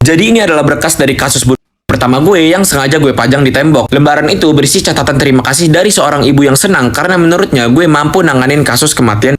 Jadi ini adalah berkas dari kasus bunuh pertama gue yang sengaja gue pajang di tembok. Lembaran itu berisi catatan terima kasih dari seorang ibu yang senang karena menurutnya gue mampu nanganin kasus kematian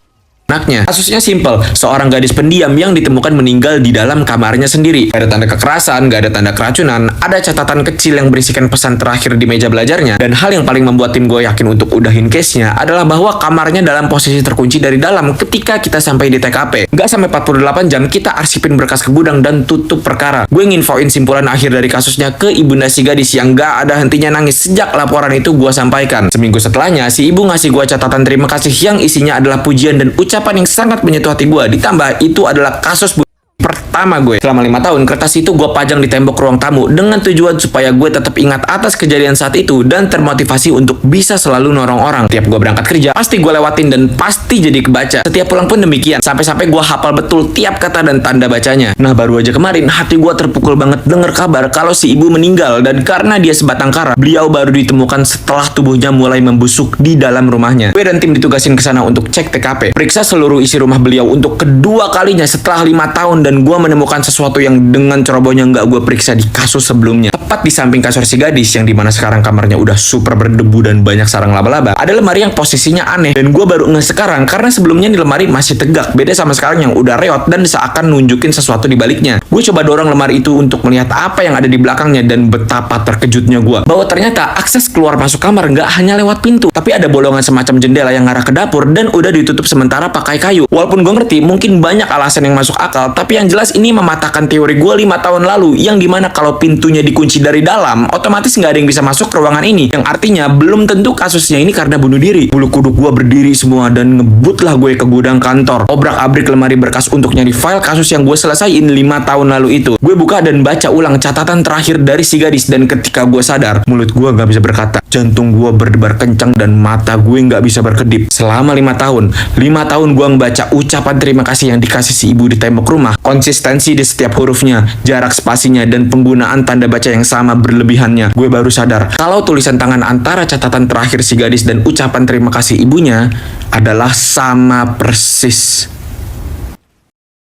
anaknya. Kasusnya simpel, seorang gadis pendiam yang ditemukan meninggal di dalam kamarnya sendiri. Gak ada tanda kekerasan, gak ada tanda keracunan, ada catatan kecil yang berisikan pesan terakhir di meja belajarnya. Dan hal yang paling membuat tim gue yakin untuk udahin case-nya adalah bahwa kamarnya dalam posisi terkunci dari dalam ketika kita sampai di TKP. Gak sampai 48 jam kita arsipin berkas ke gudang dan tutup perkara. Gue nginfoin simpulan akhir dari kasusnya ke ibunda si gadis yang gak ada hentinya nangis sejak laporan itu gue sampaikan. Seminggu setelahnya, si ibu ngasih gue catatan terima kasih yang isinya adalah pujian dan ucapan yang sangat menyentuh hati gue. Ditambah itu adalah kasus pertama gue. Selama 5 tahun, kertas itu gue pajang di tembok ruang tamu dengan tujuan supaya gue tetap ingat atas kejadian saat itu dan termotivasi untuk bisa selalu norong orang. Tiap gue berangkat kerja, pasti gue lewatin dan pasti jadi kebaca. Setiap pulang pun demikian, sampai-sampai gue hafal betul tiap kata dan tanda bacanya. Nah, baru aja kemarin hati gue terpukul banget denger kabar kalau si ibu meninggal dan karena dia sebatang kara, beliau baru ditemukan setelah tubuhnya mulai membusuk di dalam rumahnya. Gue dan tim ditugasin ke sana untuk cek TKP, periksa seluruh isi rumah beliau untuk kedua kalinya setelah 5 tahun dan gue menemukan sesuatu yang dengan cerobohnya nggak gue periksa di kasus sebelumnya. Tepat di samping kasur si gadis yang dimana sekarang kamarnya udah super berdebu dan banyak sarang laba-laba, ada lemari yang posisinya aneh dan gue baru nge sekarang karena sebelumnya di lemari masih tegak, beda sama sekarang yang udah reot dan seakan nunjukin sesuatu di baliknya. Gue coba dorong lemari itu untuk melihat apa yang ada di belakangnya dan betapa terkejutnya gue bahwa ternyata akses keluar masuk kamar nggak hanya lewat pintu, tapi ada bolongan semacam jendela yang ngarah ke dapur dan udah ditutup sementara pakai kayu. Walaupun gue ngerti mungkin banyak alasan yang masuk akal, tapi yang jelas ini mematahkan teori gue 5 tahun lalu yang dimana kalau pintunya dikunci dari dalam otomatis nggak ada yang bisa masuk ke ruangan ini, yang artinya belum tentu kasusnya ini karena bunuh diri. Bulu kuduk gue berdiri semua dan ngebutlah gue ke gudang kantor, obrak-abrik lemari berkas untuk nyari file kasus yang gue selesaiin 5 tahun lalu itu. Gue buka dan baca ulang catatan terakhir dari si gadis dan ketika gue sadar, mulut gue nggak bisa berkata, jantung gue berdebar kencang dan mata gue nggak bisa berkedip. Selama 5 tahun gue ngebaca ucapan terima kasih yang dikasih si ibu di tembok rumah, konsistensi di setiap hurufnya, jarak spasinya, dan penggunaan tanda baca yang sama berlebihannya. Gue baru sadar kalau tulisan tangan antara catatan terakhir si gadis dan ucapan terima kasih ibunya adalah sama persis.